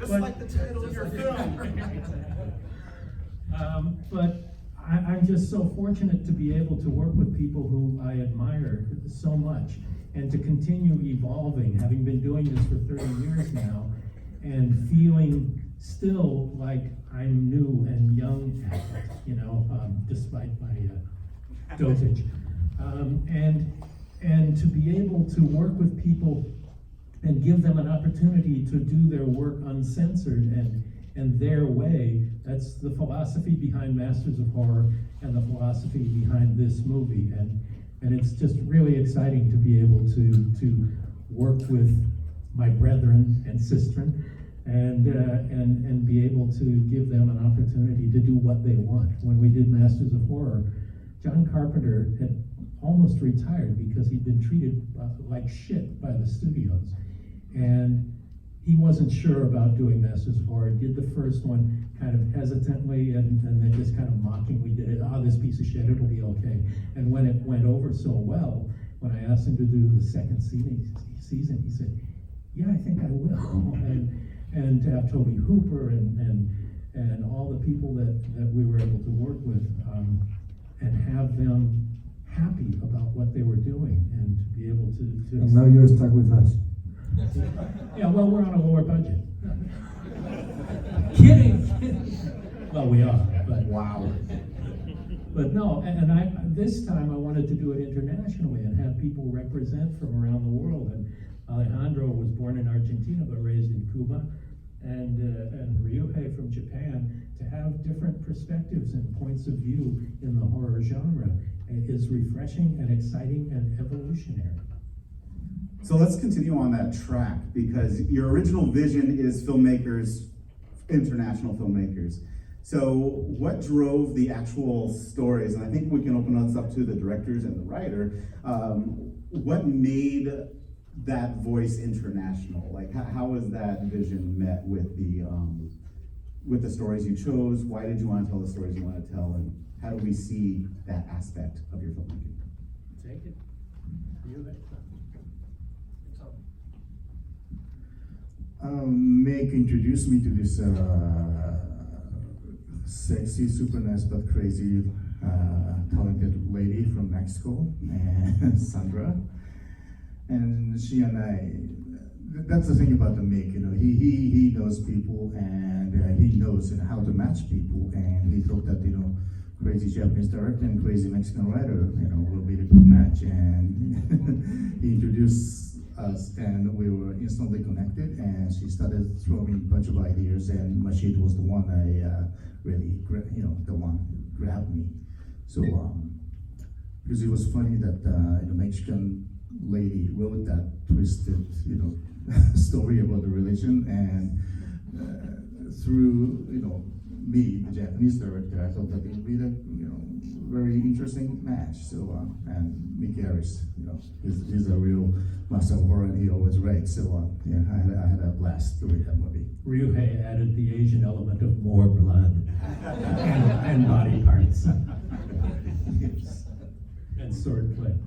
Just like the title of your film. But I'm just so fortunate to be able to work with people who I admire so much and to continue evolving, having been doing this for 30 years now, and feeling still like I'm new and young at it, despite my dotage. And to be able to work with people and give them an opportunity to do their work uncensored and their way. That's the philosophy behind Masters of Horror and the philosophy behind this movie. And it's just really exciting to be able to work with my brethren and sistren and be able to give them an opportunity to do what they want. When we did Masters of Horror, John Carpenter had almost retired because he'd been treated like shit by the studios. And he wasn't sure about doing Masters of Horror. He did the first one kind of hesitantly and then just kind of mockingly did it. Oh, this piece of shit, it'll be okay. And when it went over so well, when I asked him to do the second season, he said, yeah, I think I will. And to have Toby Hooper and all the people that we were able to work with and have them happy about what they were doing and to be able to And now you're stuck with us. Yeah, well, we're on a lower budget. Kidding. Well, we are, but Wow. But no, and this time I wanted to do it internationally and have people represent from around the world. And Alejandro was born in Argentina but raised in Cuba, and Ryuhei from Japan. To have different perspectives and points of view in the horror genre is refreshing and exciting and evolutionary. So let's continue on that track, because your original vision is filmmakers, international filmmakers. So what drove the actual stories? And I think we can open this up to the directors and the writer. What made that voice international? Like, how was that vision met with the stories you chose? Why did you want to tell the stories you want to tell? And how do we see that aspect of your filmmaking? Take it. Mick introduced me to this sexy, super nice but crazy, talented lady from Mexico, and Sandra. And she and I, that's the thing about the Mick, he knows people and he knows how to match people, and he thought that, crazy Japanese director and crazy Mexican writer, will be a good match. And he introduced us, and we were instantly connected, and she started throwing a bunch of ideas, and Mashid was the one really, the one who grabbed me. So, because it was funny that the Mexican lady wrote that twisted, story about the religion, and through, me, the Japanese director, I thought that it would be a, very interesting match. So, and Mick Garris, he's a real master of horror, and he always writes. So, I had a blast doing that movie. Ryuhei added the Asian element of more blood and body parts. Yes. And swordplay.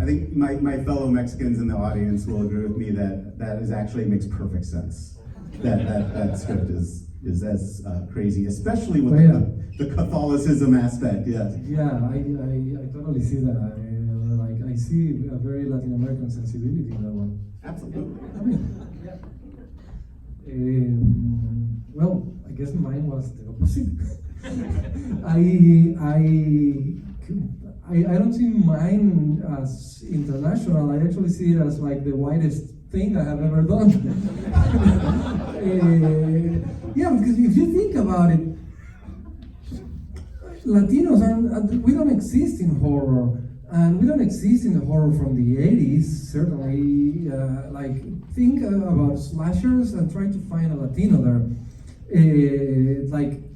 I think my fellow Mexicans in the audience will agree with me that is actually makes perfect sense. That script is as crazy, especially with the Catholicism aspect. Yeah. Yeah, I totally see that. I see a very Latin American sensibility in that one. Absolutely. Well, I guess mine was the opposite. I don't see mine as international. I actually see it as like the widest thing I have ever done. Yeah, because if you think about it, Latinos we don't exist in horror, and we don't exist in the horror from the 80s, certainly. Think about slashers and try to find a Latino there.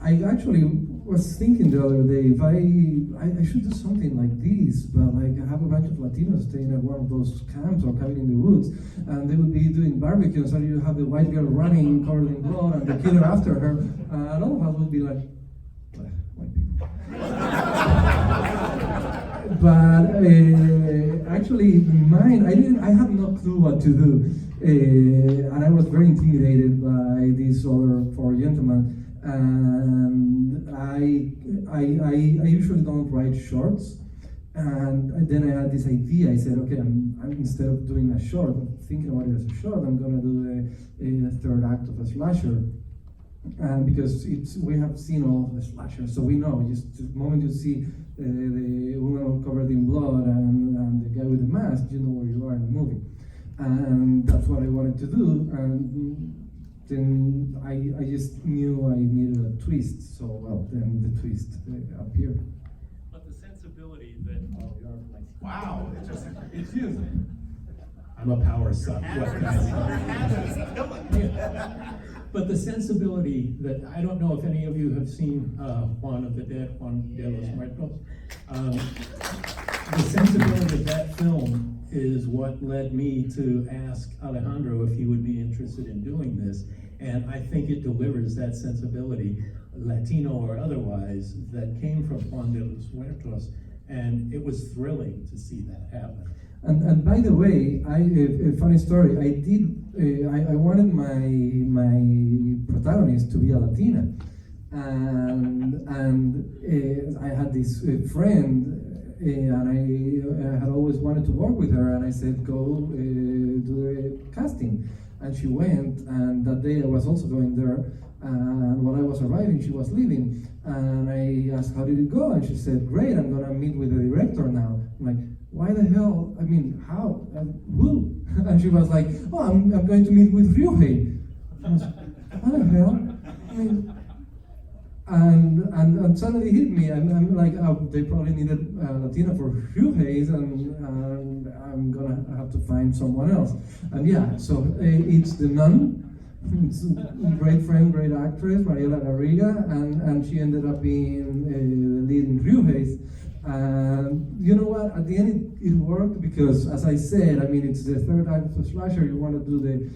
I actually was thinking the other day, if I should do something like this, but I have a bunch of Latinos staying at one of those camps or cabin in the woods, and they would be doing barbecues, and you have the white girl running, covered in blood, and the killer after her, and all of us would be like, white people. But actually, mine, I had no clue what to do. And I was very intimidated by these other four gentlemen. And I usually don't write shorts. And then I had this idea. I said, okay, I'm instead of doing a short, thinking about it as a short, I'm gonna do the third act of a slasher. Because we have seen all the slashers, so we know. Just the moment you see the woman covered in blood and the guy with the mask, you know where you are in the movie. And that's what I wanted to do. And then I just knew I needed a twist. So well, then the twist appeared. But the sensibility that Wow, interesting. excuse me, I'm a power suck. What can I say? But the sensibility that, I don't know if any of you have seen Juan of the Dead, Juan de los Muertos. The sensibility of that film is what led me to ask Alejandro if he would be interested in doing this. And I think it delivers that sensibility, Latino or otherwise, that came from Juan de los Muertos. And it was thrilling to see that happen. And by the way, a funny story. I wanted my protagonist to be a Latina, and I had this friend, and I had always wanted to work with her, and I said, go do the casting, and she went, and that day I was also going there, and while I was arriving, she was leaving, and I asked, how did it go? And she said, great, I'm gonna meet with the director now. I'm like, why the hell? I mean, how? Who? And she was like, oh, I'm going to meet with Ryuhei. I was, what the hell? I mean, and suddenly hit me. I'm like, oh, they probably needed Latina for Ryuhei's, and I'm gonna have to find someone else. And yeah, so it's the nun. It's a great friend, great actress, Mariela Garriga, and she ended up being the lead in Ryuhei's. You know what? At the end, it worked because, as I said, I mean, it's the third act of a slasher. You want to do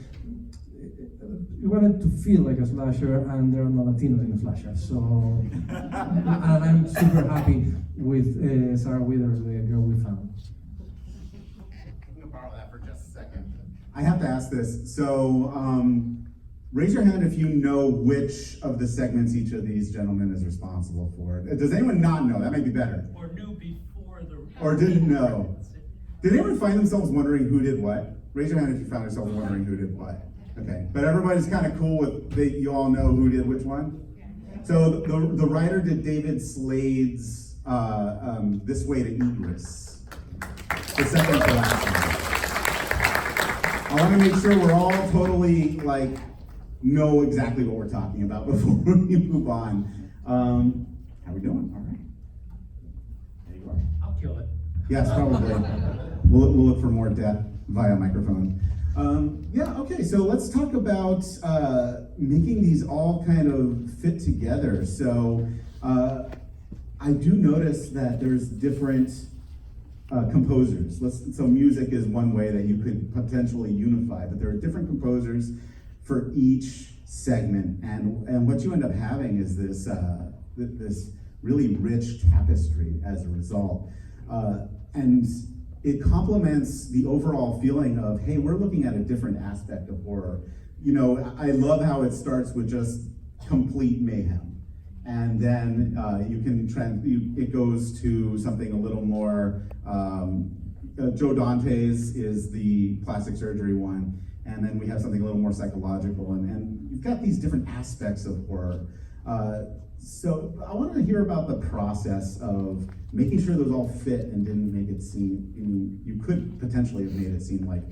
you want it to feel like a slasher, and there are no Latinos in a slasher. So, and I'm super happy with Sarah Withers, the girl we found. I'm gonna borrow that for just a second. I have to ask this. So, raise your hand if you know which of the segments each of these gentlemen is responsible for. Does anyone not know? That may be better. Or knew before the... Or didn't know. Did anyone find themselves wondering who did what? Raise your hand if you found yourself wondering who did what. Okay, but everybody's kind of cool with, you all know who did which one? So the writer did David Slade's This Way to Egress. The second to last one. I want to make sure we're all totally, like, know exactly what we're talking about before we move on. How we doing? All right. There you are. I'll kill it. Yes, probably. We'll look for more depth via microphone. Yeah, okay, so let's talk about making these all kind of fit together. So I do notice that there's different composers. So music is one way that you could potentially unify, but there are different composers for each segment, and what you end up having is this this really rich tapestry as a result, and it complements the overall feeling of, hey, we're looking at a different aspect of horror. You know, I love how it starts with just complete mayhem, and then it goes to something a little more. Joe Dante's is the plastic surgery one. And then we have something a little more psychological, and you've got these different aspects of horror. So I wanted to hear about the process of making sure those all fit and didn't make it seem, I mean, you could potentially have made it seem like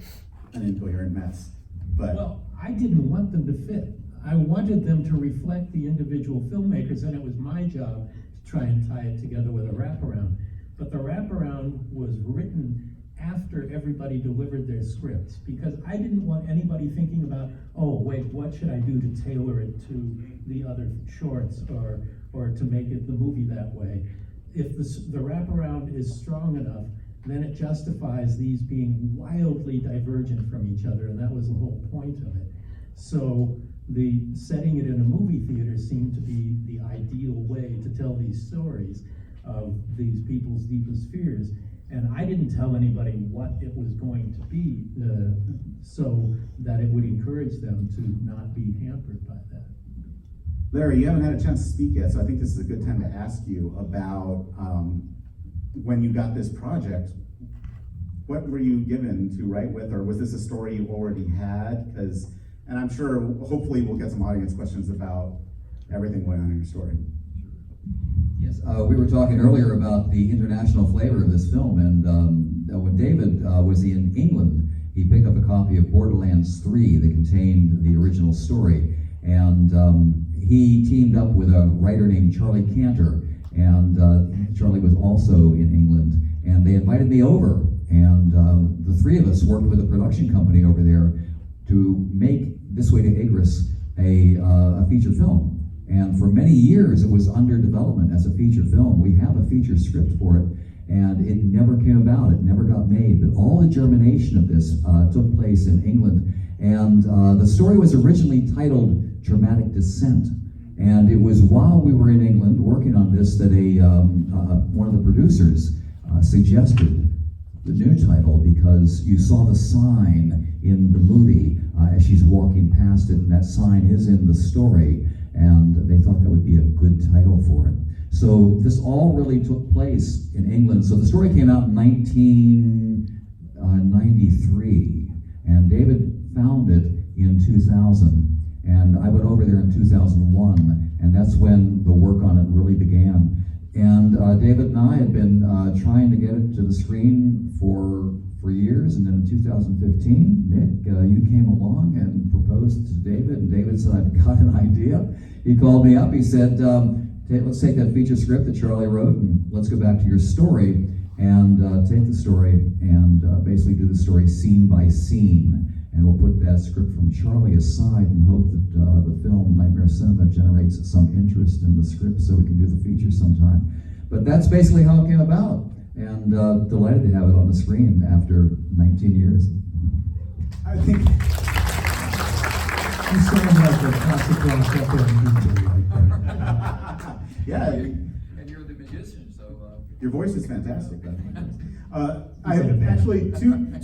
an incoherent mess, but. Well, I didn't want them to fit. I wanted them to reflect the individual filmmakers, and it was my job to try and tie it together with a wraparound. But the wraparound was written after everybody delivered their scripts, because I didn't want anybody thinking about, oh wait, what should I do to tailor it to the other shorts or to make it the movie that way. If the wraparound is strong enough, then it justifies these being wildly divergent from each other, and that was the whole point of it. So the setting it in a movie theater seemed to be the ideal way to tell these stories of these people's deepest fears. And I didn't tell anybody what it was going to be, so that it would encourage them to not be hampered by that. Larry, you haven't had a chance to speak yet, so I think this is a good time to ask you about when you got this project, what were you given to write with, or was this a story you already had? And I'm sure, hopefully, we'll get some audience questions about everything going on in your story. Yes, we were talking earlier about the international flavor of this film, and when David was in England, he picked up a copy of Borderlands 3 that contained the original story, and he teamed up with a writer named Charlie Cantor, and Charlie was also in England, and they invited me over, and the three of us worked with a production company over there to make This Way to Igris a feature film. And for many years, it was under development as a feature film. We have a feature script for it, and it never came about. It never got made. But all the germination of this took place in England. And the story was originally titled Dramatic Descent. And it was while we were in England working on this that one of the producers suggested the new title, because you saw the sign in the movie as she's walking past it, and that sign is in the story. And they thought that would be a good title for it. So this all really took place in England. So the story came out in 1993, and David found it in 2000. And I went over there in 2001, and that's when the work on it really began. And David and I had been trying to get it to the screen for years, and then in 2015, Mick, you came along and proposed to David, and David said, I've got an idea. He called me up, he said, let's take that feature script that Charlie wrote, and let's go back to your story, and take the story, and basically do the story scene by scene. And we'll put that script from Charlie aside and hope that the film Nightmare Cinema generates some interest in the script so we can do the feature sometime. But that's basically how it came about, and delighted to have it on the screen after 19 years. I think You sound like a classic rock opera DJ right there. yeah, And you're the magician, so... your voice is fantastic. I have actually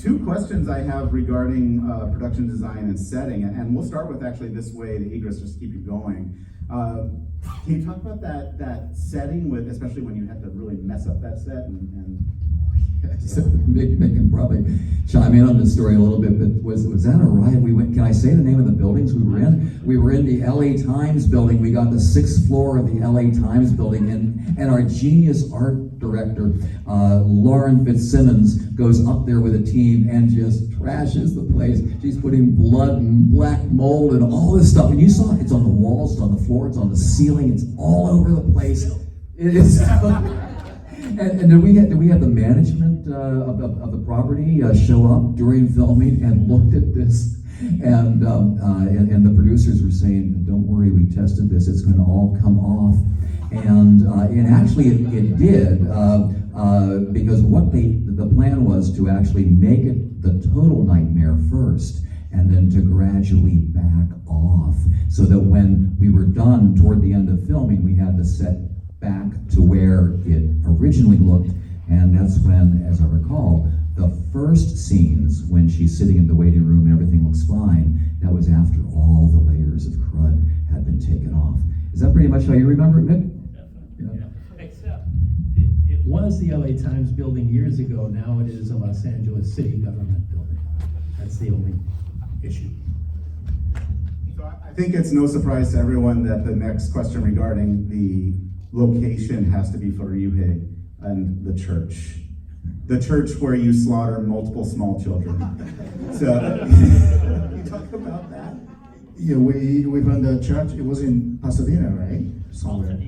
two questions I have regarding production design and setting, and we'll start with actually This Way to Igris, just to keep you going. Can you talk about that setting, with especially when you had to really mess up that set and So Mick can probably chime in on this story a little bit, but was that a riot? We went, can I say the name of the buildings we were in? We were in the LA Times building. We got the 6th floor of the LA Times building, and our genius art director, Lauren Fitzsimmons, goes up there with a team and just trashes the place. She's putting blood and black mold and all this stuff, and you saw it. It's on the walls, it's on the floor, it's on the ceiling, it's all over the place. It is. And did we have the management of the property show up during filming and looked at this, and the producers were saying, "Don't worry, we tested this; it's going to all come off." And actually, it did, because the plan was to actually make it the total nightmare first, and then to gradually back off, so that when we were done toward the end of filming, we had the set back to where it originally looked. And that's when, as I recall, the first scenes when she's sitting in the waiting room and everything looks fine, that was after all the layers of crud had been taken off. Is that pretty much how you remember it, Mick? Definitely, yeah. Except it was the LA Times building years ago. Now it is a Los Angeles city government building. That's the only issue. So I think it's no surprise to everyone that the next question regarding the location has to be for Ryuhei and the church. The church where you slaughter multiple small children. So, can you talk about that? Yeah, we found the church. It was in Pasadena, right? Somewhere.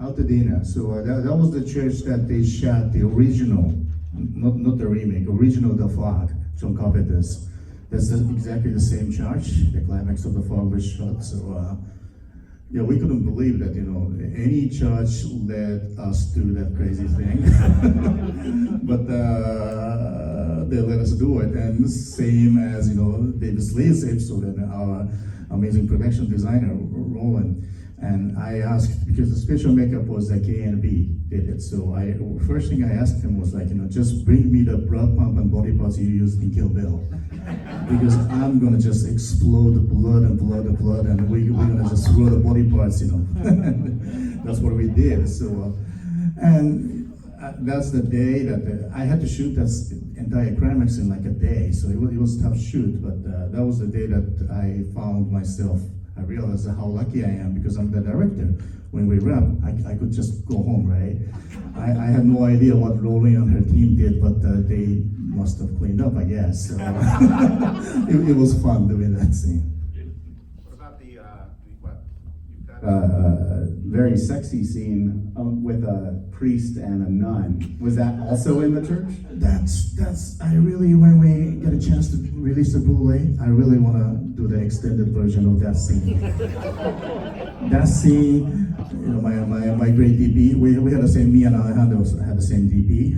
Altadena. So that was the church that they shot the original, not the remake, original The Fog, John Carpenter's. That's exactly the same church. The climax of The Fog was shot. So yeah, we couldn't believe that, any church let us do that crazy thing. But they let us do it. And same as, David Lee's episode and our amazing production designer, Roland. And I asked, because the special makeup was like A and B did it, so first thing I asked him was like, just bring me the blood pump and body parts you used in Kill Bill. Because I'm gonna just explode blood and blood and blood, and we're gonna just throw the body parts, That's what we did, so, that's the day that I had to shoot that entire climax in like a day, so it was a tough shoot, but that was the day that I found myself. I realized how lucky I am because I'm the director. When we wrap, I could just go home, right? I had no idea what Rory and her team did, but they must have cleaned up, I guess. So it was fun doing that scene. What about you've got very sexy scene with a priest and a nun. Was that also in the church? I really, when we get a chance to release the Blu-ray, I really want to do the extended version of that scene. That scene, my great DP, we had the same, me and Alejandro had the same DP,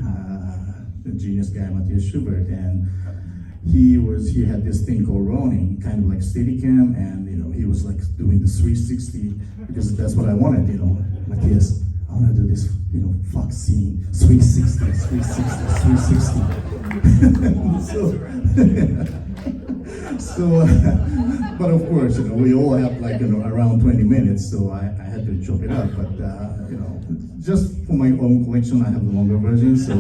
the genius guy, Matthias Schubert, and he had this thing called Ronin, kind of like Steadicam, and he was like doing the 360, because that's what I wanted, Matthias, I want to do this, fuck scene, 360, 360, 360. so, but of course, we all have like, around 20 minutes, so I had to chop it up, but, just for my own collection, I have the longer version, so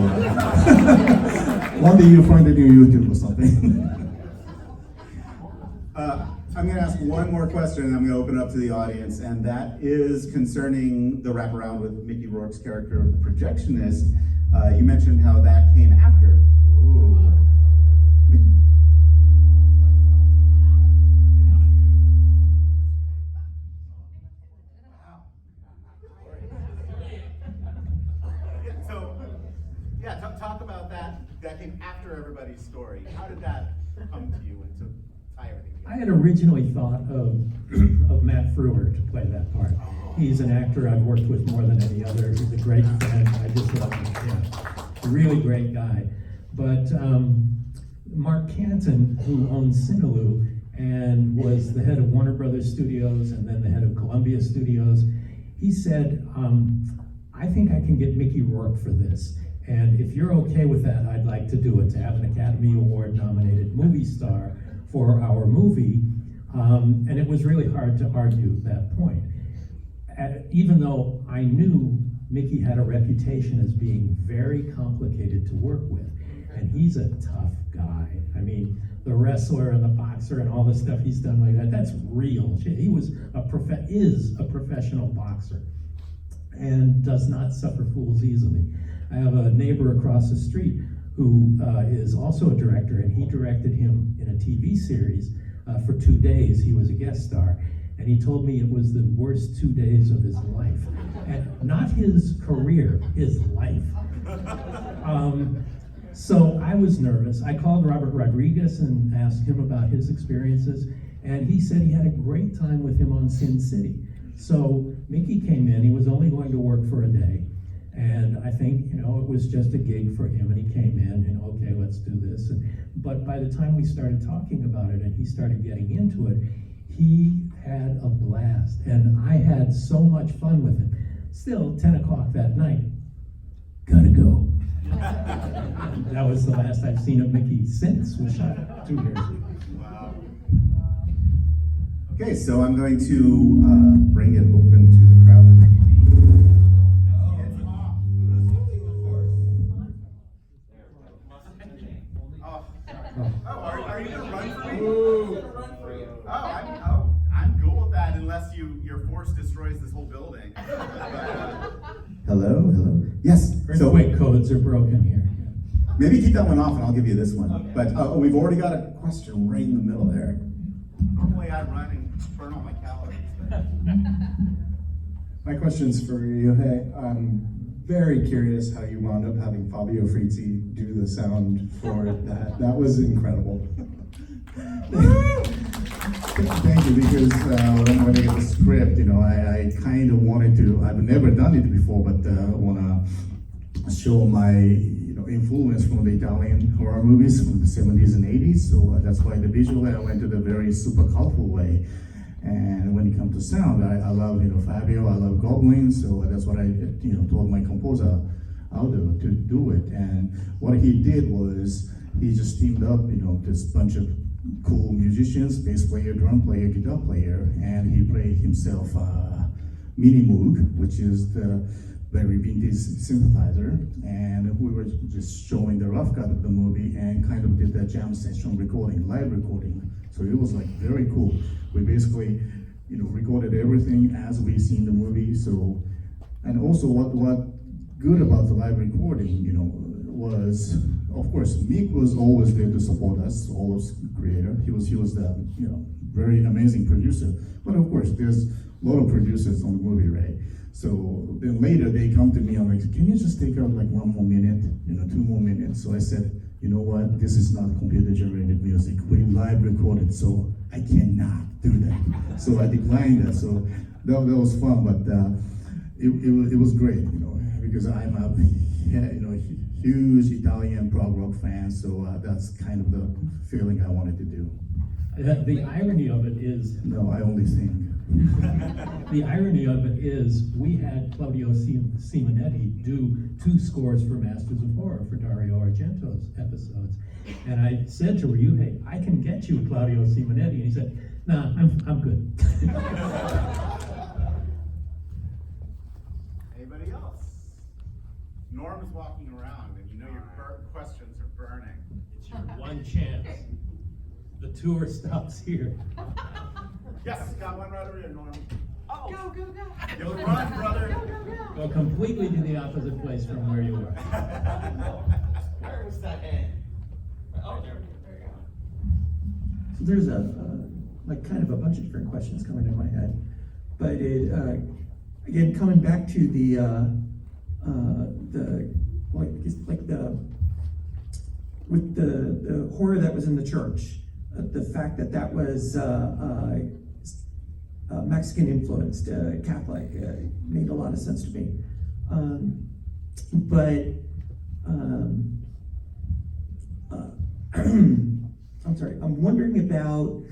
one day you'll find it on YouTube or something. I'm going to ask one more question, and I'm going to open it up to the audience, and that is concerning the wraparound with Mickey Rourke's character of the projectionist. You mentioned how that came after. Whoa. So, yeah, talk about that. That came after everybody's story. How did that come to you and to tie everything together? I had originally thought of Matt Frewer to play that part. He's an actor I've worked with more than any other. He's a great friend. I just love him. Yeah. Really great guy. But Mark Canton, who owns Cinelou and was the head of Warner Brothers Studios and then the head of Columbia Studios, he said, I think I can get Mickey Rourke for this. And if you're okay with that, I'd like to do it, to have an Academy Award nominated movie star for our movie. And it was really hard to argue that point. Even though I knew Mickey had a reputation as being very complicated to work with. And he's a tough guy. I mean, the wrestler and the boxer and all the stuff he's done like that, that's real shit. He is a professional boxer and does not suffer fools easily. I have a neighbor across the street who is also a director, and he directed him in a TV series for 2 days. He was a guest star, and he told me it was the worst 2 days of his life. And not his career, his life. So I was nervous. I called Robert Rodriguez and asked him about his experiences, and he said he had a great time with him on Sin City. So Mickey came in, he was only going to work for a day, and I think, it was just a gig for him, and he came in and, okay, let's do this. But by the time we started talking about it and he started getting into it, he had a blast, and I had so much fun with him. Still, 10 o'clock that night, gotta go. That was the last I've seen of Mickey since we shot 2 years ago. Wow. Okay, so I'm going to bring it open to the crowd. Are you gonna run for me? I'm cool with that unless your force destroys this whole building. Hello. Yes. Earthquake codes are broken here. Maybe keep that one off, and I'll give you this one. But we've already got a question right in the middle there. Normally I run and burn all my calories. My question's for Ryuhei. I'm very curious how you wound up having Fabio Frizzi do the sound for that. That was incredible. Thank you, because when I get the script, I kind of wanted to, I've never done it before, but I want to show my influence from the Italian horror movies from the 70s and 80s, so that's why the visual I went to the very super colorful way. And when it comes to sound, I love, Fabio, I love goblins, so that's what I, told my composer, Aldo, to do it. And what he did was, he just teamed up, this bunch of cool musicians, bass player, drum player, guitar player, and he played himself Mini Moog, which is the very vintage synthesizer, and we were just showing the rough cut of the movie and kind of did that jam session recording, live recording. So it was like very cool. We basically, recorded everything as we seen the movie. So, and also what good about the live recording, was, of course, Mick was always there to support us, always creator. He was the, very amazing producer. But of course, there's a lot of producers on the movie, right? So then later they come to me, I'm like, can you just take out like 1 more minute, 2 more minutes? So I said, you know what, this is not computer generated music. We live recorded, so I cannot do that. So I declined that, so that was fun, but it was great, because I'm a huge Italian prog rock fan, so that's kind of the feeling I wanted to do. The irony of it is, No, I only sing. the irony of it is, we had Claudio Simonetti do 2 scores for Masters of Horror for Dario Argento's episodes. And I said to Ryuhei, I can get you Claudio Simonetti. And he said, nah, I'm good. Anybody else? Norm's walking around, and your questions are burning. It's your one chance. The tour stops here. Yes, got one right over here, Norm. Oh, Go, go, go. give it a run, brother. Go, go, go. Go completely to the opposite place from where you were. Where was that hand? Oh, there you go. So there's kind of a bunch of different questions coming in my head, but it again coming back to the horror that was in the church, the fact that was Mexican influenced, Catholic, made a lot of sense to me, I'm sorry, I'm wondering about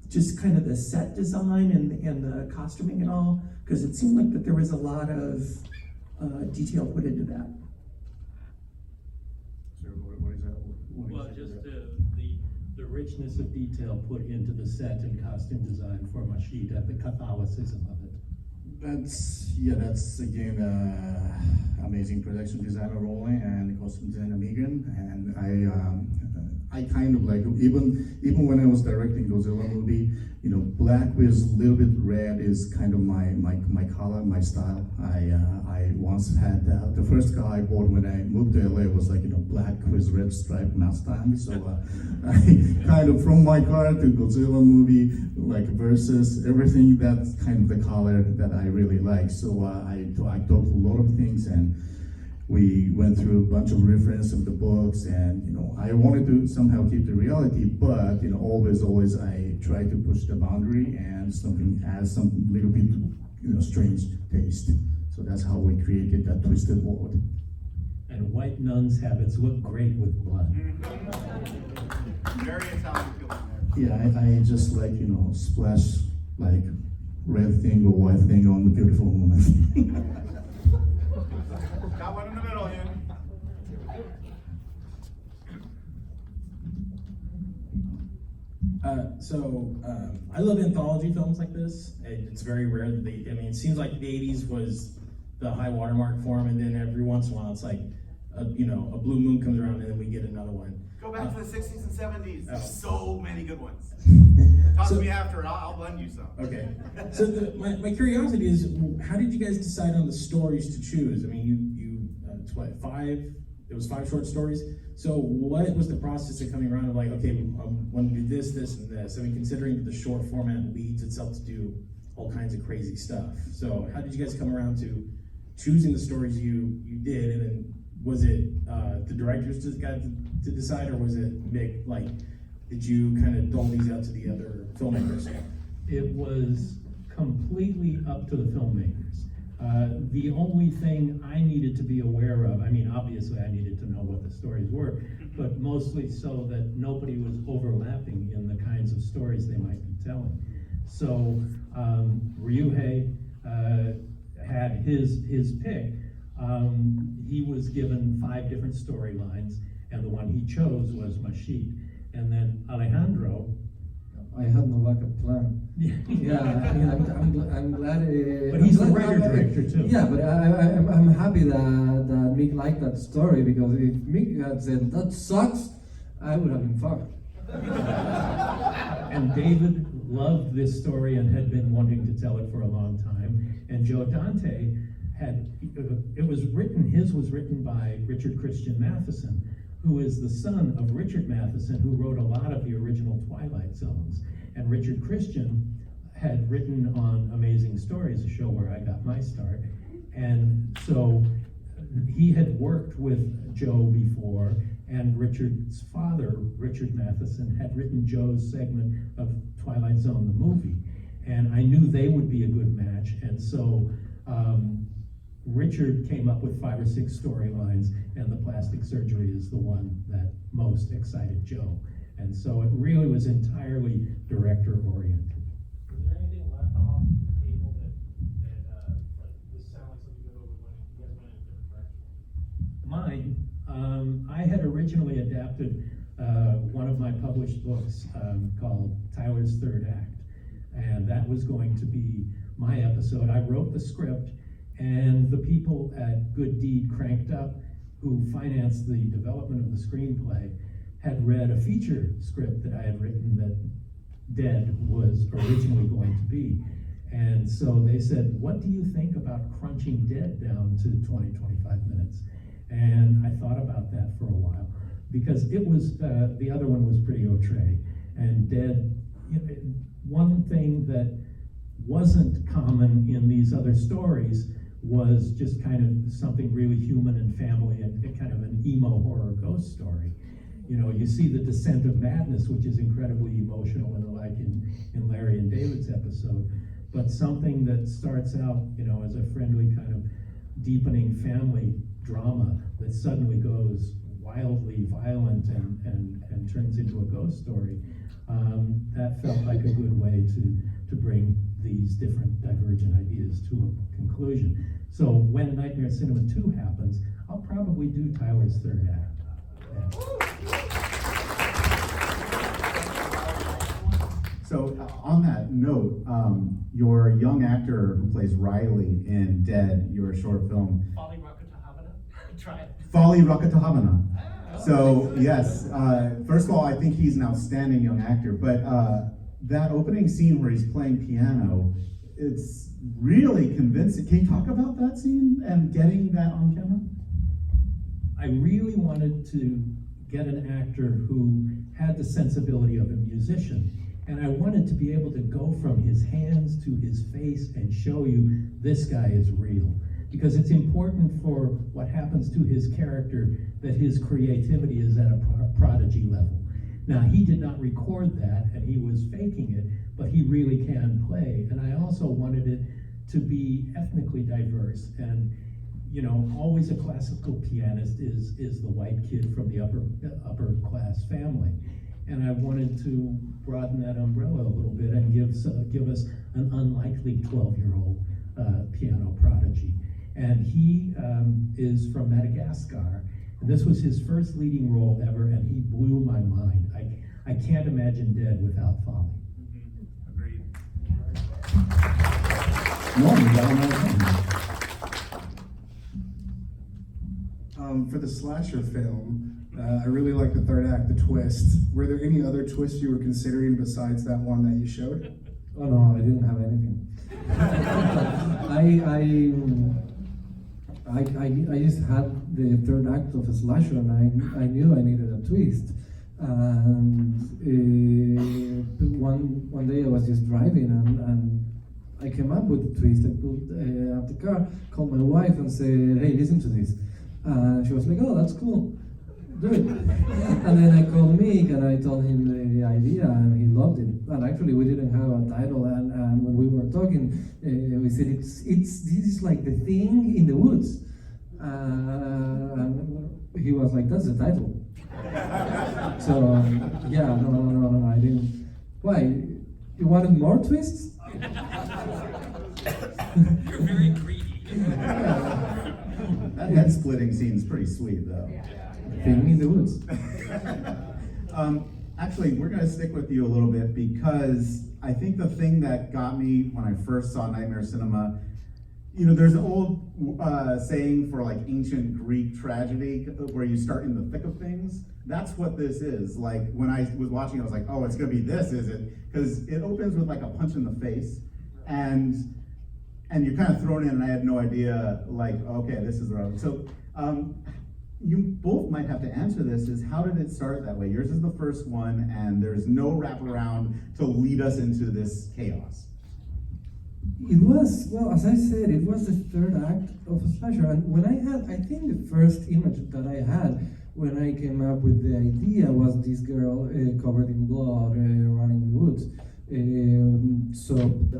just kind of the set design and the costuming and all, because it seemed like that there was a lot of detail put into that. So what is that? Well, just the richness of detail put into the set and costume design for Machida, the Catholicism of it. That's again amazing production designer Roland and costume designer Megan, and I kind of like, even when I was directing Godzilla movie, black with a little bit red is kind of my color, my style. I once had the first car I bought when I moved to LA was like black with red striped Mustang. So I kind of, from my car to Godzilla movie, like versus everything, that's kind of the color that I really like. So I talked a lot of things, and we went through a bunch of reference of the books, and I wanted to somehow keep the reality, but always I try to push the boundary and something has some little bit strange taste. So that's how we created that twisted world. And white nuns' habits look great with blood. Very Italian feeling there. Yeah, I just like splash like red thing or white thing on the beautiful woman. Got one in the middle, Ian. I love anthology films like this. It's very rare that it seems like the 80s was the high watermark for them, and then every once in a while it's like, a blue moon comes around and then we get another one. Go back to the 60s and 70s. Oh. There's so many good ones. Talk to me after, I'll blend you some. Okay. So my curiosity is, how did you guys decide on the stories to choose? I mean, it's what, 5? It was 5 short stories. So what was the process of coming around of like, okay, I want to do this, this, and this? I mean, considering that the short format leads itself to do all kinds of crazy stuff. So how did you guys come around to choosing the stories you did? And then was it the directors just got to decide, or was it Mick, like, did you kind of dole these out to the other filmmakers? It was completely up to the filmmakers. The only thing I needed to be aware of, obviously I needed to know what the stories were, but mostly so that nobody was overlapping in the kinds of stories stories they might be telling. So Ryuhei had his pick. He was given 5 different storylines, and the one he chose was Mashit. And then Alejandro. I had no backup plan. Yeah, I mean, I'm glad. But he's the I'm glad- writer-director too. Yeah, but I'm happy that Mick liked that story, because if Mick had said that sucks, I would have been fucked. And David loved this story and had been wanting to tell it for a long time. And Joe Dante his was written by Richard Christian Matheson, who is the son of Richard Matheson, who wrote a lot of the original Twilight Zones. And Richard Christian had written on Amazing Stories, a show where I got my start. And so he had worked with Joe before, and Richard's father, Richard Matheson, had written Joe's segment of Twilight Zone, the movie. And I knew they would be a good match, and so Richard came up with 5 or 6 storylines, and the plastic surgery is the one that most excited Joe. And so it really was entirely director-oriented. Was there anything left off the table that like this sounded like something you guys went in a different direction? Mine, I had originally adapted one of my published books called Tyler's Third Act, and that was going to be my episode. I wrote the script, and the people at Good Deed Cranked Up, who financed the development of the screenplay, had read a feature script that I had written that Dead was originally going to be. And so they said, what do you think about crunching Dead down to 20, 25 minutes? And I thought about that for a while, because it was, the other one was pretty outre. And Dead, one thing that wasn't common in these other stories was just kind of something really human and family, and kind of an emo horror ghost story. You know, you see the descent of madness, which is incredibly emotional and the like in Larry and David's episode, but something that starts out, you know, as a friendly kind of deepening family drama that suddenly goes wildly violent and turns into a ghost story. That felt like a good way to bring these different divergent ideas to a conclusion. So when Nightmare Cinema 2 happens, I'll probably do Tyler's Third Act. So on that note, your young actor who plays Riley in Dead, your short film, Folly Rakatahavana? Try it. Folly Rakatahavana. So yes, first of all, I think he's an outstanding young actor, but that opening scene where he's playing piano, it's really convincing. Can you talk about that scene and getting that on camera? I really wanted to get an actor who had the sensibility of a musician. And I wanted to be able to go from his hands to his face and show you this guy is real. Because it's important for what happens to his character that his creativity is at a prodigy level. Now, he did not record that, and he was faking it, but he really can play. And I also wanted it to be ethnically diverse. And, you know, always a classical pianist is the white kid from the upper class family. And I wanted to broaden that umbrella a little bit and give us an unlikely 12-year-old piano prodigy. And he is from Madagascar. And this was his first leading role ever, and he blew my mind. I can't imagine Dead without Folly. Agreed. For the slasher film, I really like the third act, the twist. Were there any other twists you were considering besides that one that you showed? Oh no, I didn't have anything. I just had the third act of a slasher, and I knew I needed a twist. And one day I was just driving, and I came up with the twist. I pulled up the car, called my wife, and said, "Hey, listen to this." She was like, "Oh, that's cool. Do it." And then I called Mick and I told him the idea, and he loved it. And actually, we didn't have a title, and when we were talking, we said this is like the thing in the woods. And he was like, "That's the title." So yeah, no, I didn't. Why? You wanted more twists? You're very greedy. That head splitting scene's pretty sweet, though. Bring me in the woods. Actually, we're going to stick with you a little bit because I think the thing that got me when I first saw Nightmare Cinema, you know, there's an old saying for like ancient Greek tragedy where you start in the thick of things. That's what this is. Like when I was watching, I was like, oh, it's going to be this, is it? Because it opens with like a punch in the face, and you're kind of thrown in, and I had no idea, like, okay, this is the road. So you both might have to answer this, is how did it start that way? Yours is the first one, and there's no wraparound to lead us into this chaos. It was, well, as I said, it was the third act of a slasher. And when I think the first image that I had when I came up with the idea was this girl covered in blood running in the woods. So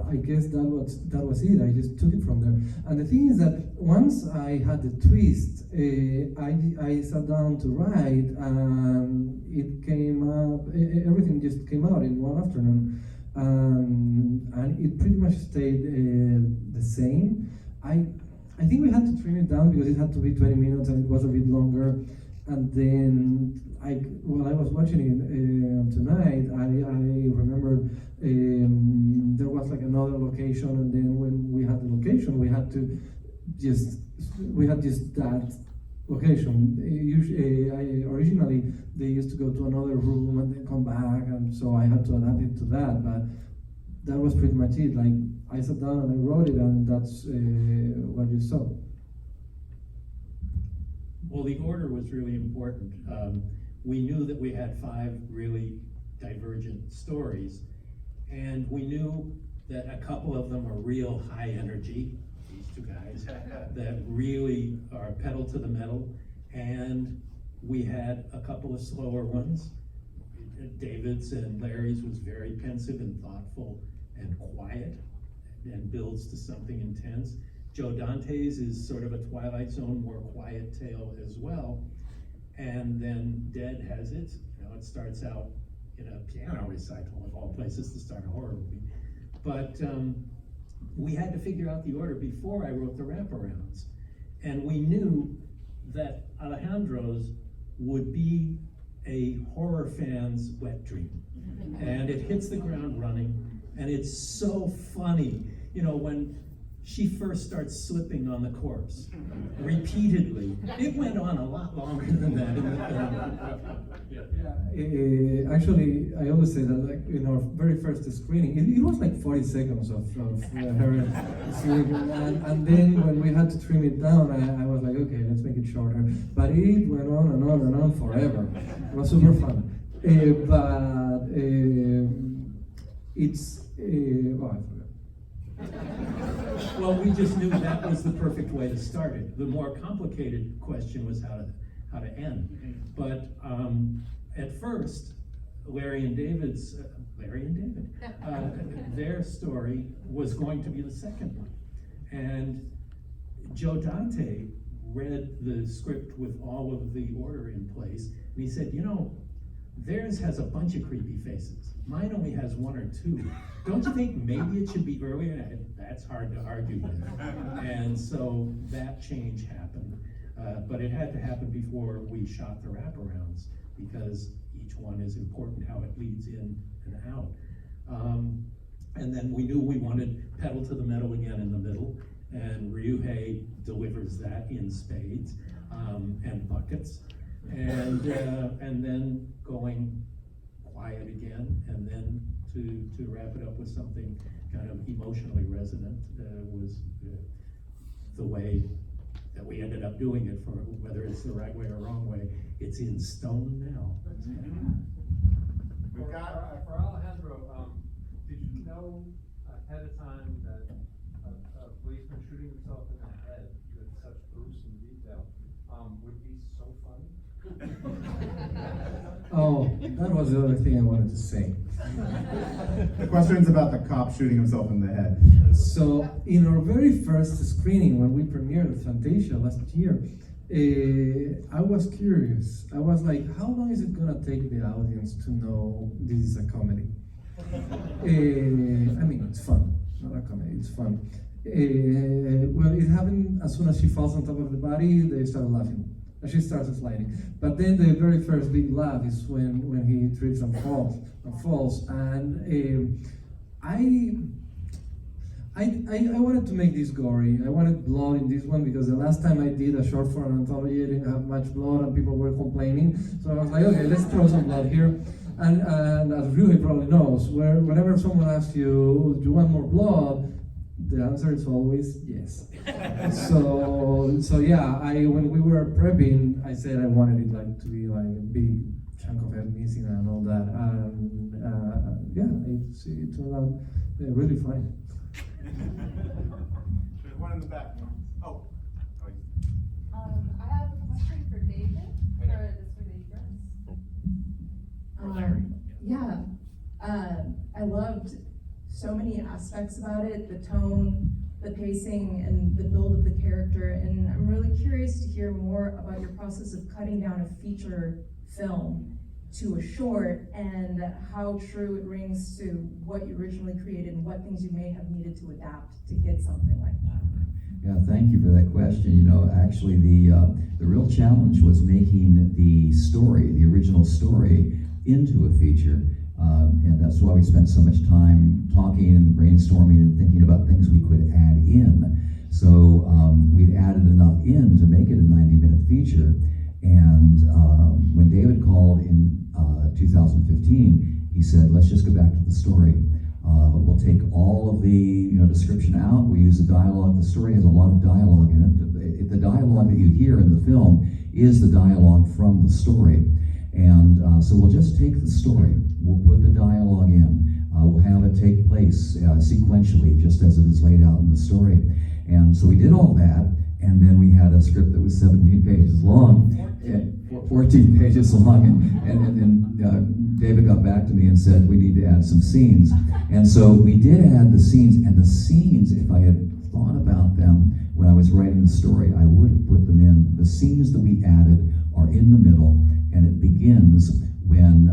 I guess that was it. I just took it from there. And the thing is that once I had the twist, I sat down to write, and it came up. Everything just came out in one afternoon, and it pretty much stayed the same. I think we had to trim it down because it had to be 20 minutes, and it was a bit longer. And then while I was watching it tonight, I remembered there was like another location, and then when we had the location, we had just that location. Originally they used to go to another room and then come back, and so I had to adapt it to that. But that was pretty much it. Like I sat down and I wrote it, and that's what you saw. Well, the order was really important. We knew that we had 5 really divergent stories, and we knew that a couple of them are real high energy, these 2 guys, that really are pedal to the metal, and we had a couple of slower ones. David's and Larry's was very pensive and thoughtful and quiet and builds to something intense. Joe Dante's is sort of a Twilight Zone, more quiet tale as well. And then Dead has it. You know, it starts out in a piano recital of all places to start a horror movie. But we had to figure out the order before I wrote the wraparounds. And we knew that Alejandro's would be a horror fan's wet dream. And it hits the ground running, and it's so funny. You know, when she first starts slipping on the corpse repeatedly. It went on a lot longer than that in the film. Actually, I always say that, like in our very first screening, it was like 40 seconds of her sleeping, and then when we had to trim it down, I was like, okay, let's make it shorter. But it went on and on and on forever. It was super fun. It's oh, I forgot. Well, we just knew that was the perfect way to start it. The more complicated question was how to end. But at first, Larry and David, their story was going to be the second one. And Joe Dante read the script with all of the order in place, and he said, you know, theirs has a bunch of creepy faces. Mine only has 1 or 2. Don't you think maybe it should be earlier? That's hard to argue with. And so that change happened. But it had to happen before we shot the wraparounds, because each one is important, how it leads in and out. And then we knew we wanted pedal to the metal again in the middle, and Ryuhei delivers that in spades and buckets. And then going quiet again, and then to wrap it up with something kind of emotionally resonant was the way that we ended up doing it. For whether it's the right way or wrong way, it's in stone now. For Alejandro, did you know ahead of time that a policeman shooting himself in the head with such gruesome detail would be so funny? Oh, that was the other thing I wanted to say. The question's about the cop shooting himself in the head. So, in our very first screening, when we premiered Fantasia last year, I was curious. I was like, how long is it gonna take the audience to know this is a comedy? I mean, it's fun. Not a comedy, it's fun. Well, it happened as soon as she falls on top of the body, they started laughing. And she starts sliding. But then the very first big laugh is when he trips and falls. And I wanted to make this gory. I wanted blood in this one because the last time I did a short form anthology, I didn't have much blood and people were complaining. So I was like, okay, let's throw some blood here. And as Ryuhei probably knows, whenever someone asks you, do you want more blood? The answer is always yes. So yeah, when we were prepping, I said I wanted it like to be like a big chunk of head missing and all that. And yeah, it turned out really fine. There's one in the back. Oh. I have a question for David, for this for David Garris. Yeah, I loved so many aspects about it, the tone, the pacing, and the build of the character, and I'm really curious to hear more about your process of cutting down a feature film to a short, and how true it rings to what you originally created and what things you may have needed to adapt to get something like that. Yeah, thank you for that question. You know, actually, the real challenge was making the story, the original story, into a feature, and that's why we spent so much time talking and brainstorming and thinking about things we could add in. So we'd added enough in to make it a 90-minute feature. And when David called in 2015, he said, let's just go back to the story. We'll take all of the description out. We use the dialogue. The story has a lot of dialogue in it. The dialogue that you hear in the film is the dialogue from the story. And so we'll just take the story. We'll put the dialogue in. We'll have it take place sequentially, just as it is laid out in the story. And so we did all that. And then we had a script that was 17 pages long, 14 pages long, and David got back to me and said, we need to add some scenes. And so we did add the scenes, and the scenes, if I had thought about them when I was writing the story, I would have put them in. The scenes that we added are in the middle, and it begins when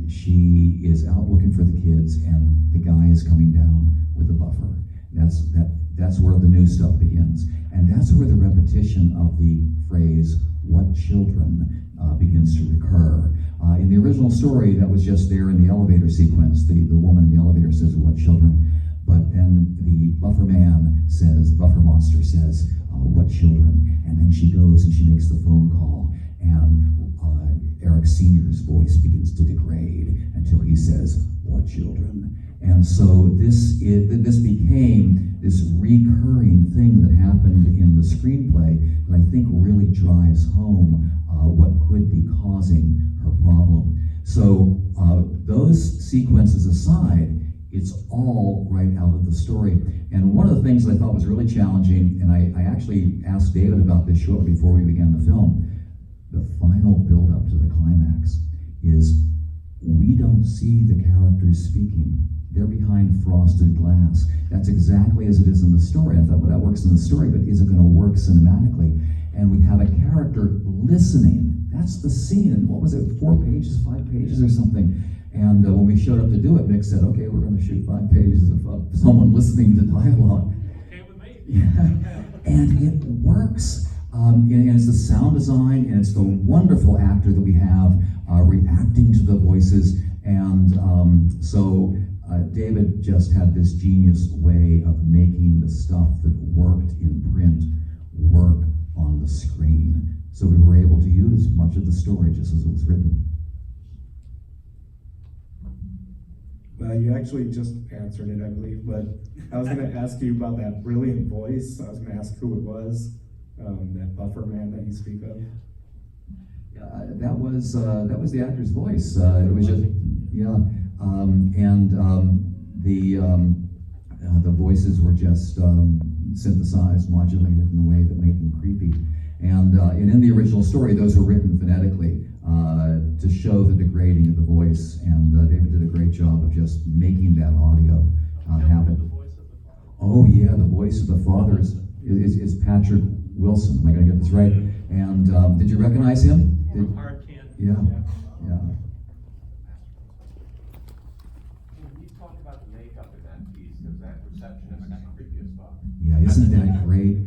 she is out looking for the kids, and the guy is coming down with the buffer. That's where the new stuff begins. And that's where the repetition of the phrase, what children, begins to recur. In the original story, that was just there in the elevator sequence. The woman in the elevator says, what children? But then the buffer monster says, what children? And then she goes and she makes the phone call, and Eric Sr.'s voice begins to degrade until he says, what children? And so this became this recurring thing that happened in the screenplay that I think really drives home what could be causing her problem. So those sequences aside, it's all right out of the story. And one of the things that I thought was really challenging, and I actually asked David about this shortly before we began the film, the final build-up to the climax is we don't see the characters speaking. They're behind frosted glass. That's exactly as it is in the story. I thought, well, that works in the story, but is it going to work cinematically? And we have a character listening. That's the scene. And what was it, 4 pages, 5 pages or something? And when we showed up to do it, Mick said, okay, we're going to shoot 5 pages of someone listening to dialogue. Okay with me. Yeah. And it works. And it's the sound design, and it's the wonderful actor that we have reacting to the voices. And so David just had this genius way of making the stuff that worked in print work on the screen. So we were able to use much of the story just as it was written. Well, you actually just answered it, I believe, but I was going to ask you about that brilliant voice. I was going to ask who it was, that buffer man that you speak of. That was the actor's voice. It was just, yeah, and the voices were just synthesized, modulated in a way that made them creepy. And in the original story, those were written phonetically to show the degrading of the voice. And David did a great job of just making that audio happen. Oh yeah, the voice of the father is Patrick Wilson. Am I going to get this right? And did you recognize him? Hard candy. Yeah. makeup in that piece? Because that receptionist is creepy as fuck. Yeah, isn't that great?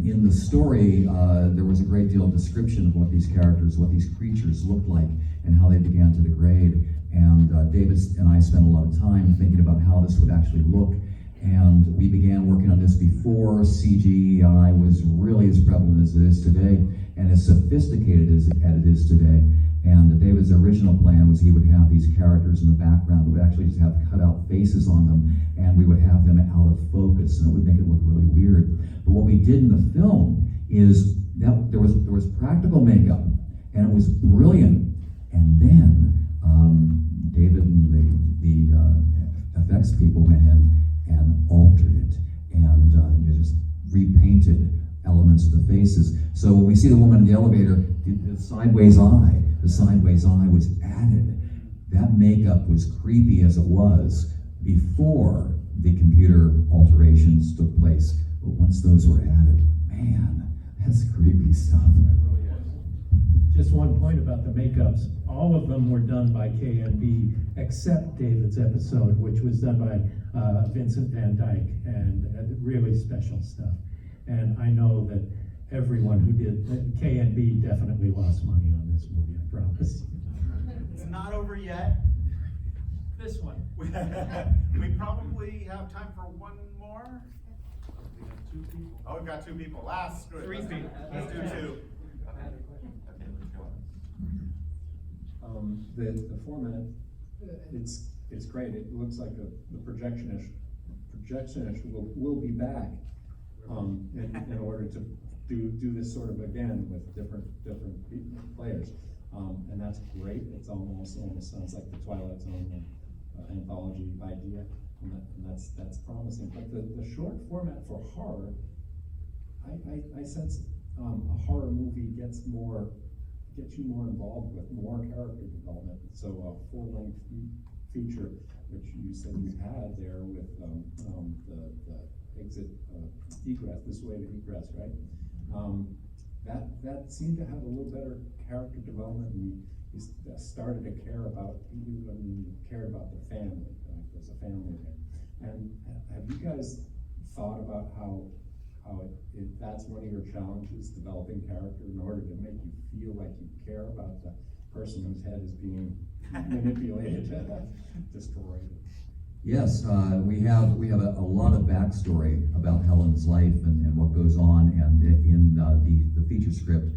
In the story, there was a great deal of description of what these characters, what these creatures looked like, and how they began to degrade. And David and I spent a lot of time thinking about how this would actually look. And we began working on this before CGI was really as prevalent as it is today, and as sophisticated as it is today. And David's original plan was he would have these characters in the background that would actually just have cutout faces on them, and we would have them out of focus, and it would make it look really weird. But what we did in the film is that there was practical makeup, and it was brilliant. And then David and the effects people went in and altered it, and just repainted elements of the faces. So when we see the woman in the elevator, the sideways eye was added. That makeup was creepy as it was before the computer alterations took place. But once those were added, man, that's creepy stuff. Just one point about the makeups. All of them were done by KNB, except David's episode, which was done by Vincent Van Dyke, and really special stuff. And I know that everyone who did, KNB definitely lost money on this movie, I promise. It's not over yet. This one. We probably have time for one more. We have 2 people. Oh, we've got 2 people. Last. Good. 3 people. Let's do 2. I had a question. The format, it's great. It looks like the projectionist will be back in order to do this sort of again with different players, and that's great. It's almost sounds like the Twilight Zone anthology idea, and that's promising. But the short format for horror, I sense a horror movie gets you more involved with more character development. So a full-length feature, which you said you had there with the exit egress, this way to egress, right? That seemed to have a little better character development, and you started to care about the family. There's a family there. And have you guys thought about how that's one of your challenges, developing character in order to make you feel like you care about the person whose head is being manipulated, destroyed? Yes, we have a lot of backstory about Helen's life and what goes on, and in the feature script,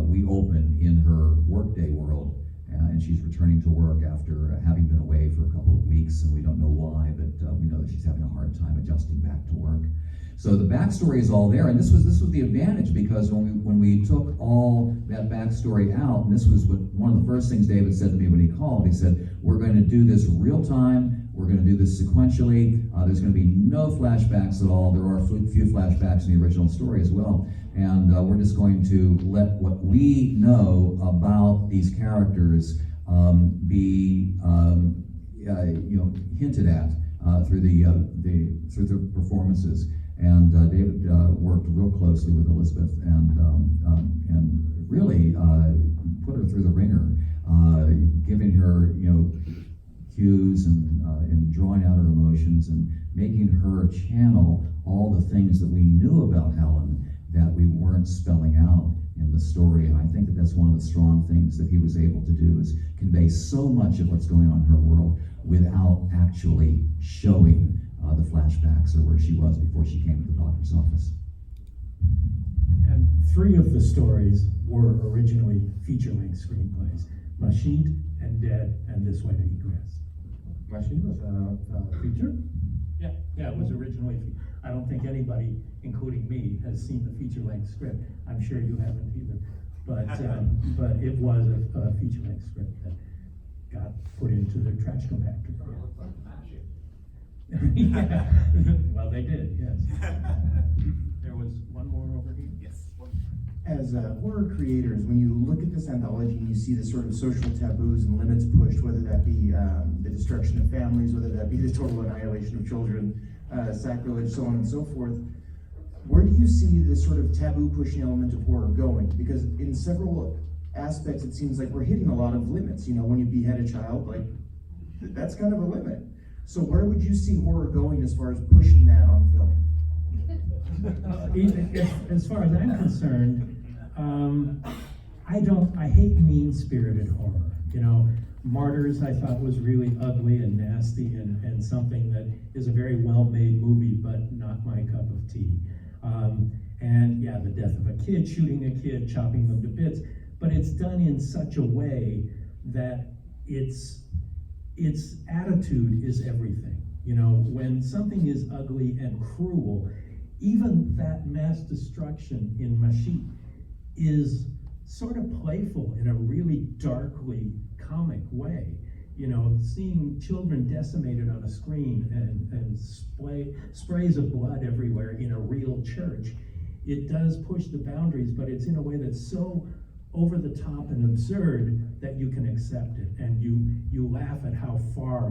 we open in her workday world, and she's returning to work after having been away for a couple of weeks, and we don't know why, but we know that she's having a hard time adjusting back to work. So the backstory is all there, and this was the advantage, because when we took all that backstory out, and this was one of the first things David said to me when he called. He said, "We're going to do this real time. We're going to do this sequentially. There's going to be no flashbacks at all. There are a few flashbacks in the original story as well, and we're just going to let what we know about these characters be hinted at through the performances." And David worked real closely with Elizabeth and really put her through the ringer, giving her cues and drawing out her emotions and making her channel all the things that we knew about Helen that we weren't spelling out in the story. And I think that that's one of the strong things that he was able to do, is convey so much of what's going on in her world without actually showing the flashbacks or where she was before she came to the doctor's office. And 3 of the stories were originally feature-length screenplays: Mashid and Dead and This Way to Egress. Machine was a feature? Yeah, it was originally. I don't think anybody, including me, has seen the feature-length script. I'm sure you haven't either. But it was a feature-length script that got put into the trash compactor. Yeah. Well, they did, yes. There was one more over here. Yes. As horror creators, when you look at this anthology and you see the sort of social taboos and limits pushed, whether that be the destruction of families, whether that be the total annihilation of children, sacrilege, so on and so forth, where do you see this sort of taboo pushing element of horror going? Because in several aspects, it seems like we're hitting a lot of limits. When you behead a child, like, that's kind of a limit. So where would you see horror going as far as pushing that on film? As far as I'm concerned, I hate mean-spirited horror. You know, Martyrs I thought was really ugly and nasty and something that is a very well-made movie, but not my cup of tea. And yeah, the death of a kid, shooting a kid, chopping them to bits, but it's done in such a way that its attitude is everything. You know, when something is ugly and cruel, even that mass destruction in Mashit is sort of playful in a really darkly comic way. You know, seeing children decimated on a screen and sprays of blood everywhere in a real church, it does push the boundaries, but it's in a way that's so over the top and absurd that you can accept it, and you laugh at how far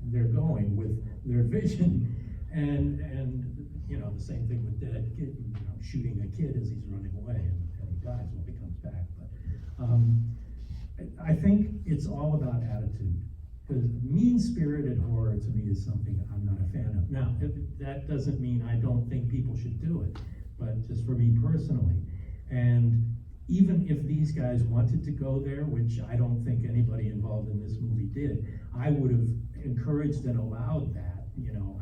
they're going with their vision, and you know, the same thing with Dead Kid, you know, shooting a kid as he's running away and he dies when he comes back. But I think it's all about attitude, because mean-spirited horror to me is something I'm not a fan of. Now, that doesn't mean I don't think people should do it, but just for me personally. And even if these guys wanted to go there, which I don't think anybody involved in this movie did, I would have encouraged and allowed that, you know,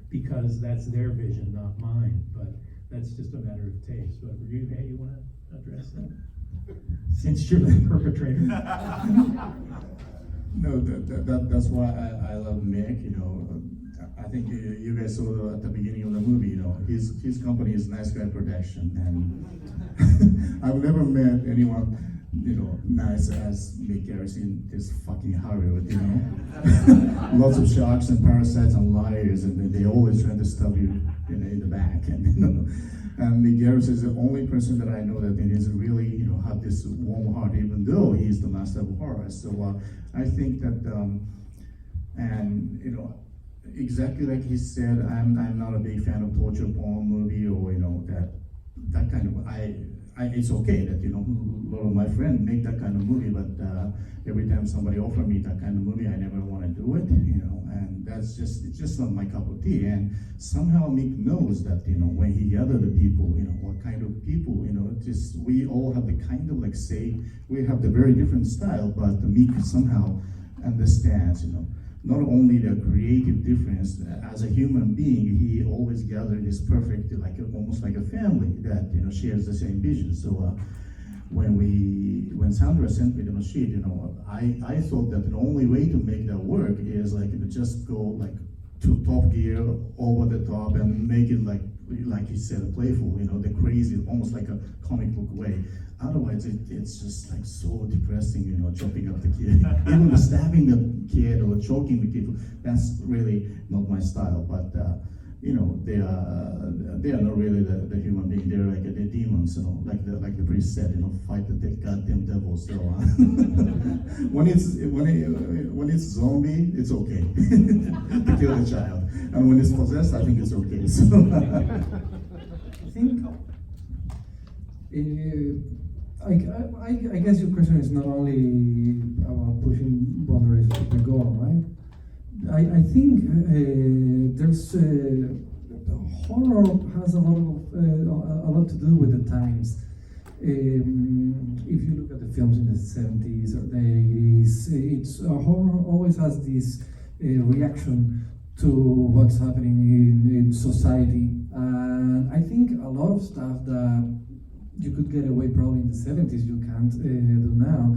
because that's their vision, not mine. But that's just a matter of taste. But Ryuhei, you want to address that? Since you're the perpetrator. No, that's why I love Mick. You know, I think you guys saw at the beginning of the movie. You know, his company is Nice Guy Production, and I've never met anyone, you know, nice as Mick Garris in this fucking Hollywood. You know, lots of sharks and parasites and liars, and they always try to stab you in the back, and you know. And Mick Garris is the only person that I know that is really, you know, have this warm heart, even though he's the master of horror. So I think that, and you know, exactly like he said, I'm not a big fan of torture porn movie, or you know, that kind of, it's okay that, you know, a lot of my friends make that kind of movie, but every time somebody offer me that kind of movie, I never want to do it, you know, and it's just not my cup of tea. And somehow Mick knows that, you know, when he gathered the people, you know, what kind of people, you know, just, we all have the kind of like say, we have the very different style, but Mick somehow understands, you know, not only the creative difference, as a human being, he always gathered this perfect, like almost like a family that, you know, shares the same vision. So when Sandra sent me the machine, you know, I thought that the only way to make that work is like, you know, just go like to top gear, over the top, and make it like you said, playful, you know, the crazy, almost like a comic book way. Otherwise, it's just like so depressing, you know, chopping up the kid. Even stabbing the kid or choking the kid, that's really not my style. But you know, they are not really the human being. They're like the demons, you know, like the priest said, you know, fight the goddamn devil. So when it's zombie, it's okay to kill the child, and when it's possessed, I think it's okay. So I think. I guess your question is not only about pushing boundaries with the goal, right? I think there's horror has a lot to do with the times. If you look at the films in the 70s or the 80s, horror always has this reaction to what's happening in society, and I think a lot of stuff that you could get away probably in the 70s you can't do now,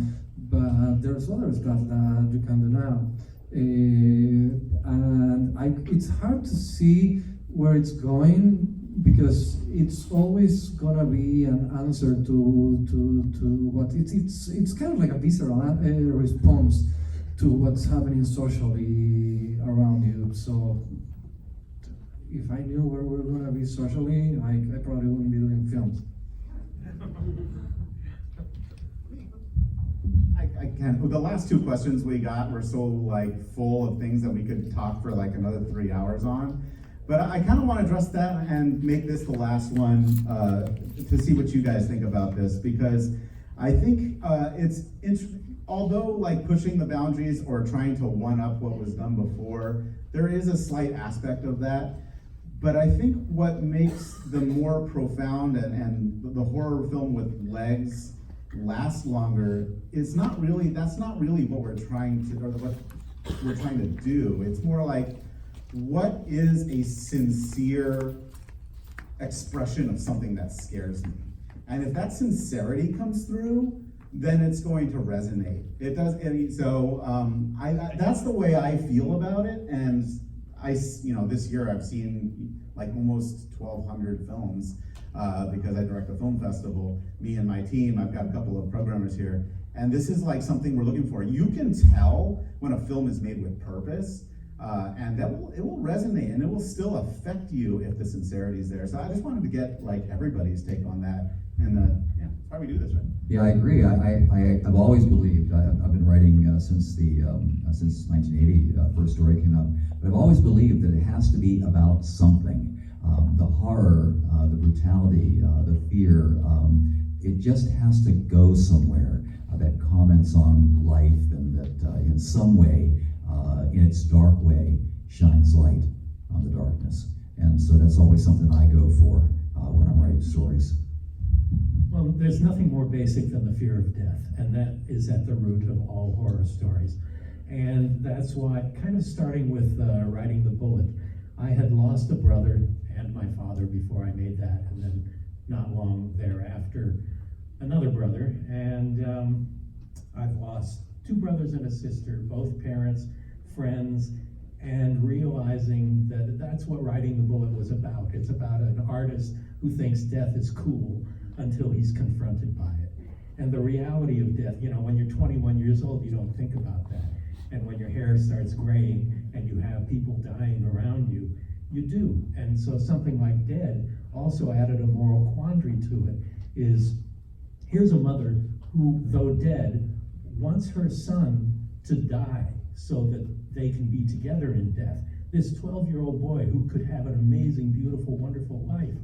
but there's other stuff that you can do now. And it's hard to see where it's going, because it's always gonna be an answer to what it's kind of like a visceral response to what's happening socially around you. So if I knew where we're gonna be socially, I probably wouldn't be doing films. I can't. The last two questions we got were so like full of things that we could talk for like another 3 hours on. But I kind of want to address that and make this the last one to see what you guys think about this, because I think although like pushing the boundaries or trying to one up what was done before, there is a slight aspect of that. But I think what makes the more profound and the horror film with legs last longer is not really, that's not really what we're trying to, or what we're trying to do. It's more like, what is a sincere expression of something that scares me? And if that sincerity comes through, then it's going to resonate. It does, and so that's the way I feel about it. And this year I've seen like almost 1,200 films because I direct a film festival. Me and my team, I've got a couple of programmers here, and this is like something we're looking for. You can tell when a film is made with purpose, and it will resonate, and it will still affect you if the sincerity is there. So I just wanted to get like everybody's take on that, and yeah, that's why we do this, right? Yeah, I agree. I've always believed. I've been writing since 1980. First story came out, but I've always believed that it has to be about something. The horror, the brutality, the fear. It just has to go somewhere that comments on life, and that in some way, in its dark way, shines light on the darkness. And so that's always something I go for when I'm writing stories. Well, there's nothing more basic than the fear of death, and that is at the root of all horror stories. And that's why, kind of starting with Riding the Bullet, I had lost a brother and my father before I made that, and then not long thereafter, another brother. And I've lost two brothers and a sister, both parents, friends, and realizing that that's what Riding the Bullet was about. It's about an artist who thinks death is cool until he's confronted by it. And the reality of death, when you're 21 years old, you don't think about that. And when your hair starts graying and you have people dying around you, you do. And so something like Dead also added a moral quandary to it. Is here's a mother who, though dead, wants her son to die so that they can be together in death. This 12-year-old boy who could have an amazing, beautiful, wonderful life.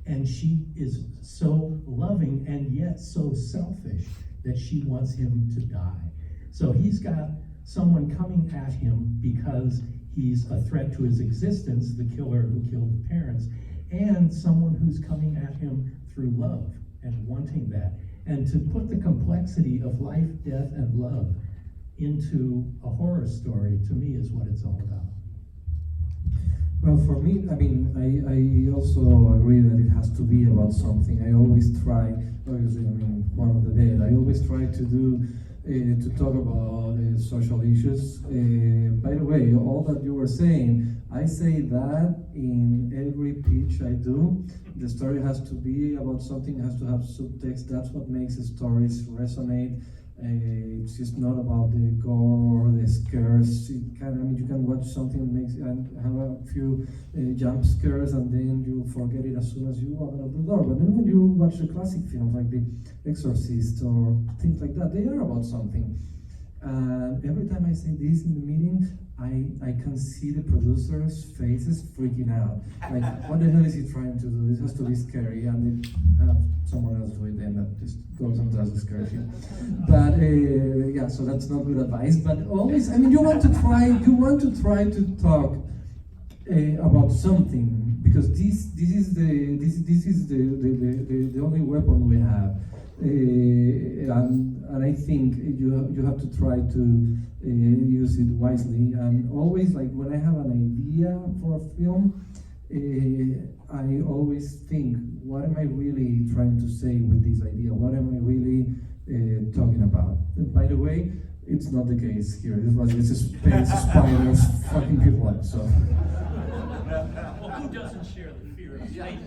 And she is so loving and yet so selfish that she wants him to die. So he's got someone coming at him because he's a threat to his existence, the killer who killed the parents, and someone who's coming at him through love and wanting that. And to put the complexity of life, death, and love into a horror story, to me, is what it's all about. Well, for me, I also agree that it has to be about something. I always try, obviously, one of the Dead, I always try to do, to talk about social issues. By the way, all that you were saying, I say that in every pitch I do. The story has to be about something, has to have subtext. That's what makes the stories resonate. It's just not about the gore or the scares. You can watch something and have a few jump scares, and then you forget it as soon as you walk out of the door. But then when you watch the classic films like The Exorcist or things like that, they are about something. And every time I say this in the meeting, I can see the producers' faces freaking out. Like, what the hell is he trying to do? This has to be scary, and they have someone else do it, then that just goes and does the scary shit. But yeah, so that's not good advice. But always, you want to try to talk about something, because this is the only weapon we have. And I think you have to try to use it wisely. And always, like when I have an idea for a film, I always think, what am I really trying to say with this idea? What am I really talking about? And by the way, it's not the case here. This is space spiders fucking people up. So. Well, who doesn't share the fear of space?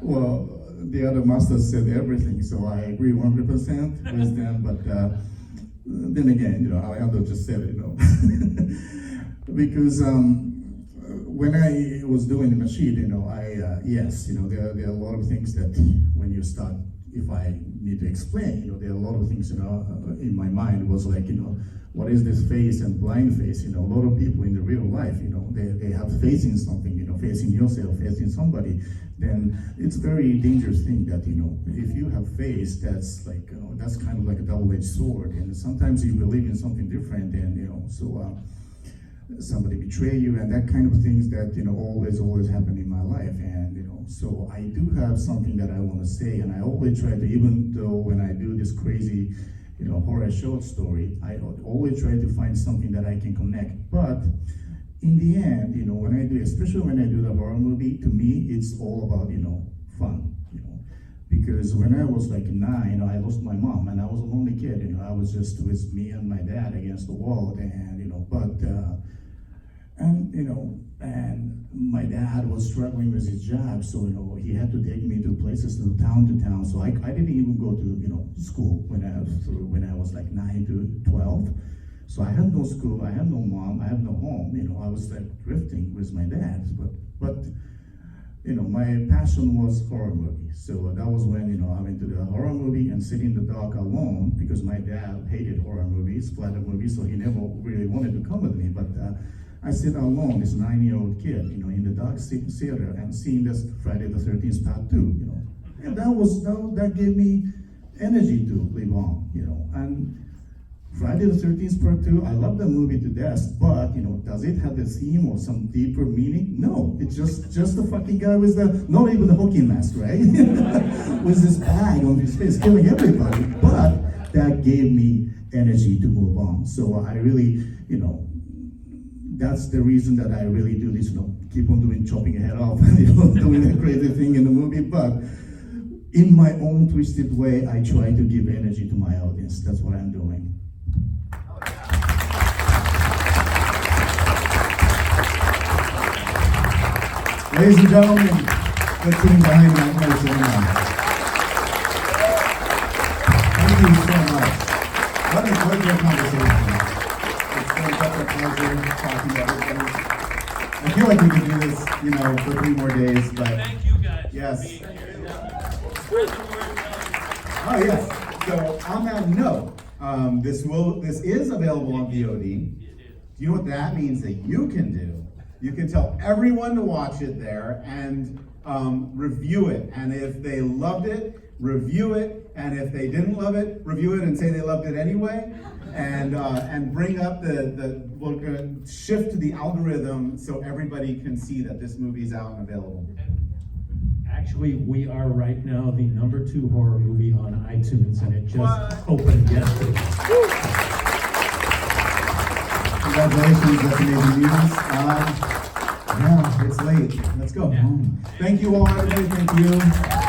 Well, the other masters said everything, so I agree 100% with them. But then again, Alejandro just said it, because when I was doing the machine, yes, there are a lot of things that when you start, if I need to explain, there are a lot of things, in my mind was like, what is this face and blind face? A lot of people in the real life, they have faith in something, facing yourself, facing somebody, then it's a very dangerous thing that, if you have face, that's like, that's kind of like a double-edged sword. And sometimes you believe in something different and, somebody betray you and that kind of things that, always happen in my life. And, so I do have something that I want to say, and I always try to, even though when I do this crazy, horror short story, I always try to find something that I can connect. But in the end, when I do, especially when I do the horror movie, to me, it's all about, fun, because when I was like 9, I lost my mom, and I was a lonely kid, I was just with me and my dad against the wall, and, and my dad was struggling with his job, so, he had to take me to places, to town, so I didn't even go to, school when I was like 9 to 12. So I had no school, I had no mom, I had no home, I was like drifting with my dad, but my passion was horror movies. So that was when, I went to the horror movie and sit in the dark alone, because my dad hated horror movies, splatter movies, so he never really wanted to come with me, but I sit alone, this 9-year-old kid, in the dark theater and seeing this Friday the 13th Part 2, and that gave me energy to live on, and Friday the 13th Part 2, I love that movie to death, but, does it have a theme or some deeper meaning? No, it's just the fucking guy with not even the hockey mask, right? With this bag on his face, killing everybody, but that gave me energy to move on. So I really, that's the reason that I really do this, keep on chopping your head off, doing a crazy thing in the movie, but in my own twisted way, I try to give energy to my audience. That's what I'm doing. Ladies and gentlemen, the team behind Frida Cinema. Thank you so much. What a great conversation. It's been such a pleasure talking to everybody. I feel like we could do this, for 3 more days, but Thank you guys yes. for being here. Spread the word. Oh, yes. So on that note, this is available on VOD. Do you know what that means that you can do? You can tell everyone to watch it there and review it. And if they loved it, review it. And if they didn't love it, review it and say they loved it anyway. And bring up we're gonna shift the algorithm so everybody can see that this movie's out and available. Actually, we are right now the #2 horror movie on iTunes, and it just opened yesterday. Congratulations, that's amazing news. Yeah, it's late. Let's go home. Thank you all, everybody. Thank you.